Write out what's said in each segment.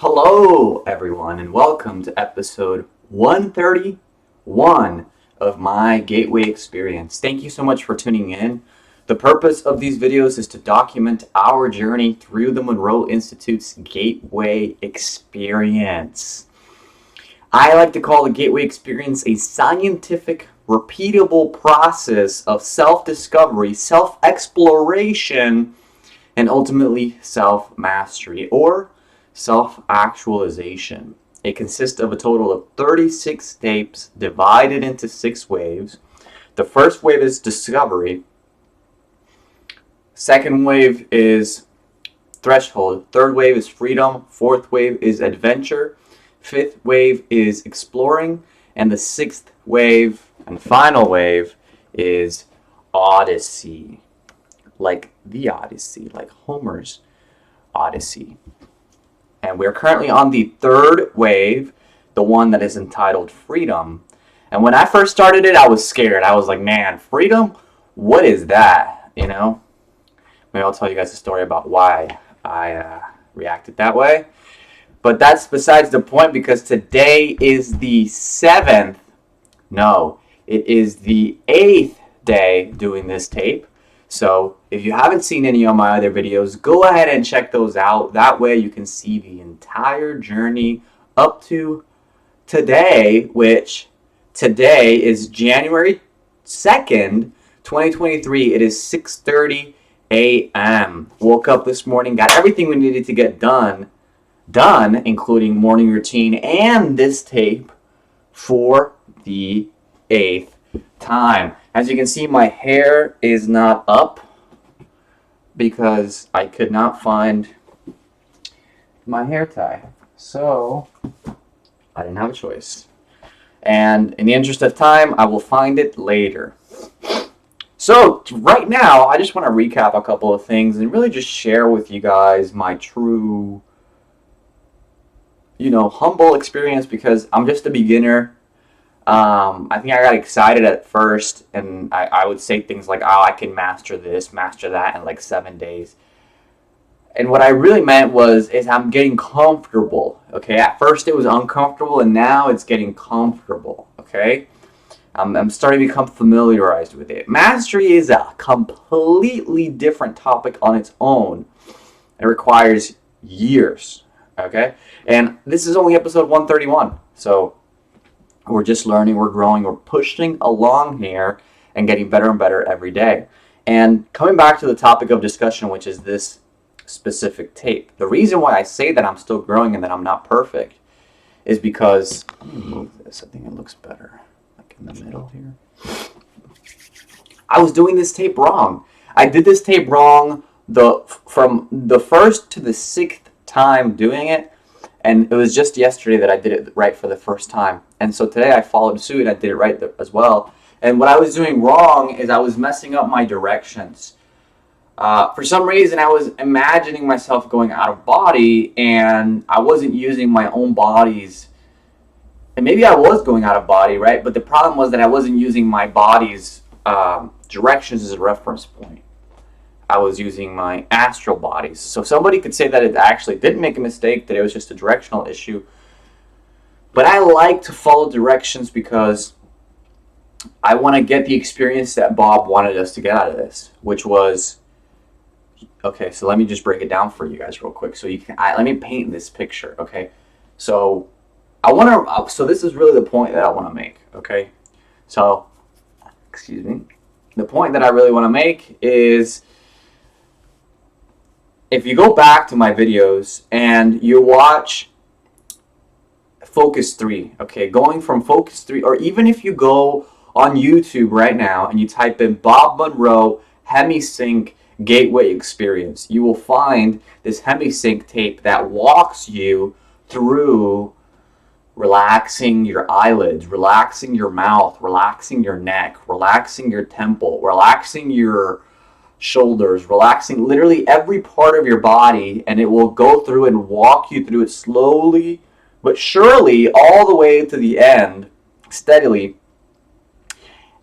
Hello, everyone, and welcome to episode 131 of my Gateway Experience. Thank you so much for tuning in. The purpose of these videos is to document our journey through the Monroe Institute's Gateway Experience. I like to call the Gateway Experience a scientific, repeatable process of self-discovery, self-exploration, and ultimately self-mastery, or self-actualization. It consists of a total of 36 tapes divided into 6 waves. The first wave is discovery. Second wave is threshold. Third wave is freedom. Fourth wave is adventure. Fifth wave is exploring. And the sixth wave and final wave is Odyssey. Like the Odyssey, like Homer's Odyssey. And we're currently on the third wave, the one that is entitled Freedom. And when I first started it, I was scared. I was like, man, freedom? What is that? You know? Maybe I'll tell you guys a story about why I reacted that way. But that's besides the point, because today is the 7th. No, it is the 8th day doing this tape. So if you haven't seen any of my other videos, go ahead and check those out. That way you can see the entire journey up to today, which today is January 2nd, 2023. It is 6:30 a.m. Woke up this morning, got everything we needed to get done, including morning routine and this tape for the 8th time. As you can see, my hair is not up because I could not find my hair tie. So I didn't have a choice. And in the interest of time, I will find it later. So right now, I just want to recap a couple of things and really just share with you guys my true, humble experience, because I'm just a beginner. I think I got excited at first, and I would say things like, oh, I can master this, master that in like 7 days. And what I really meant is I'm getting comfortable, okay? At first it was uncomfortable, and now it's getting comfortable, okay? I'm starting to become familiarized with it. Mastery is a completely different topic on its own. It requires years, okay? And this is only episode 131, so we're just learning, we're growing, we're pushing along here and getting better and better every day. And coming back to the topic of discussion, which is this specific tape. The reason why I say that I'm still growing and that I'm not perfect is because, let me move this, I think it looks better, like in the middle here. I was doing this tape wrong. I did this tape wrong from the first to the 6th time doing it. And it was just yesterday that I did it right for the first time. And so today I followed suit and I did it right as well. And what I was doing wrong is I was messing up my directions. For some reason, I was imagining myself going out of body, and I wasn't using my own body's. And maybe I was going out of body, right? But the problem was that I wasn't using my body's directions as a reference point. I was using my astral bodies. So somebody could say that it actually didn't make a mistake, that it was just a directional issue. But I like to follow directions because I want to get the experience that Bob wanted us to get out of this, which was, okay, so let me just break it down for you guys real quick. So let me paint this picture, okay? So so this is really the point that I want to make, okay? So, excuse me. The point that I really want to make is, if you go back to my videos and you watch Focus 3, okay, going from Focus 3, or even if you go on YouTube right now and you type in Bob Monroe Hemisync Gateway Experience, you will find this Hemisync tape that walks you through relaxing your eyelids, relaxing your mouth, relaxing your neck, relaxing your temple, relaxing your shoulders, relaxing literally every part of your body, and it will go through and walk you through it slowly but surely all the way to the end, steadily.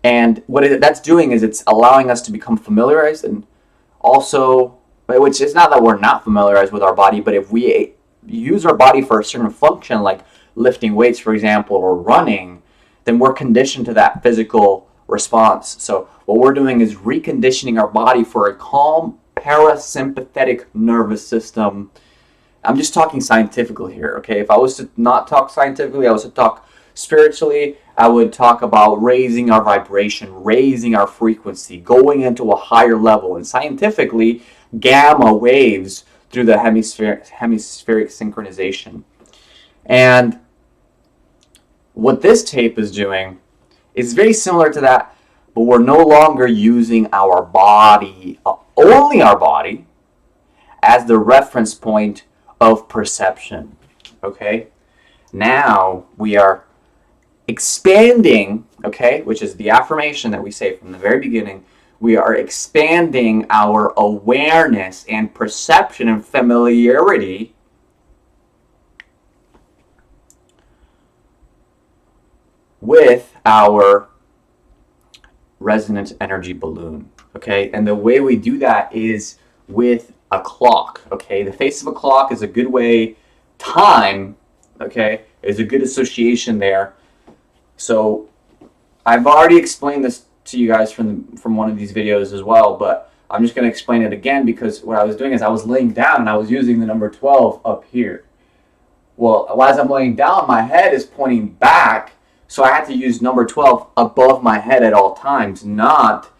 And what that's doing is it's allowing us to become familiarized, and also, which is not that we're not familiarized with our body, but if we use our body for a certain function, like lifting weights, for example, or running, then we're conditioned to that physical response. So what we're doing is reconditioning our body for a calm parasympathetic nervous system. I'm just talking scientifically here, okay? If I was to not talk scientifically, I was to talk spiritually, I would talk about raising our vibration, raising our frequency, going into a higher level. And scientifically, gamma waves through the hemispheric synchronization. And what this tape is doing is very similar to that, but we're no longer using our body, only our body, as the reference point of perception. Okay? Now we are expanding, okay, which is the affirmation that we say from the very beginning. We are expanding our awareness and perception and familiarity with our resonant energy balloon, okay? And the way we do that is with a clock, okay? The face of a clock is a good way, time, okay, is a good association there. So I've already explained this to you guys from one of these videos as well, but I'm just going to explain it again, because what I was doing is I was laying down and I was using the number 12 up here. Well, as I'm laying down, my head is pointing back, so I had to use number 12 above my head at all times, not,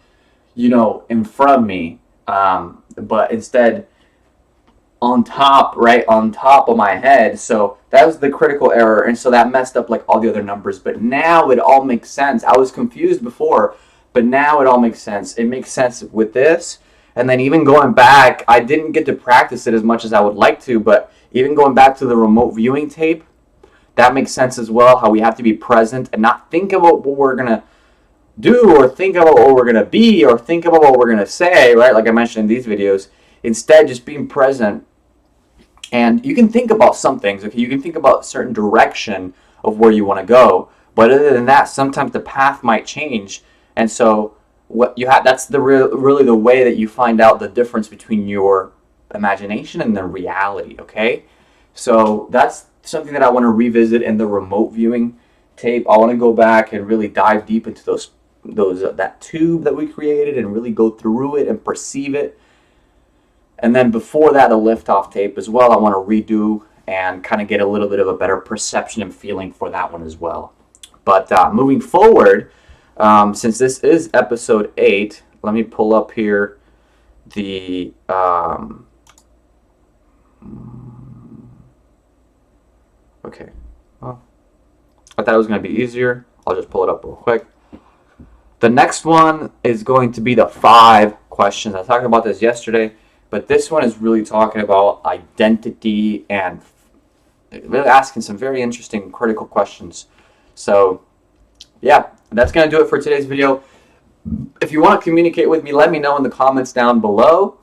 in front of me, but instead on top, right on top of my head. So that was the critical error, and so that messed up like all the other numbers. But now it all makes sense. I was confused before, but now it all makes sense. It makes sense with this. And then even going back, I didn't get to practice it as much as I would like to, but even going back to the remote viewing tape, that makes sense as well, how we have to be present and not think about what we're going to do or think about what we're going to be or think about what we're going to say, right? Like I mentioned in these videos. Instead, just being present. And you can think about some things, okay? You can think about a certain direction of where you want to go. But other than that, sometimes the path might change. And so what you have, that's really the way that you find out the difference between your imagination and the reality, okay? So that's something that I want to revisit in the remote viewing tape. I want to go back and really dive deep into that tube that we created and really go through it and perceive it. And then before that, a liftoff tape as well, I want to redo and kind of get a little bit of a better perception and feeling for that one as well. But moving forward, since this is episode 8, let me pull up here the okay. Well, I thought it was going to be easier. I'll just pull it up real quick. The next one is going to be the 5 questions. I talked about this yesterday, but this one is really talking about identity and really asking some very interesting critical questions. So, yeah, that's going to do it for today's video. If you want to communicate with me, let me know in the comments down below.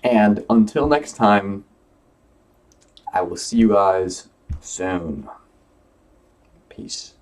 And until next time, I will see you guys soon. Peace.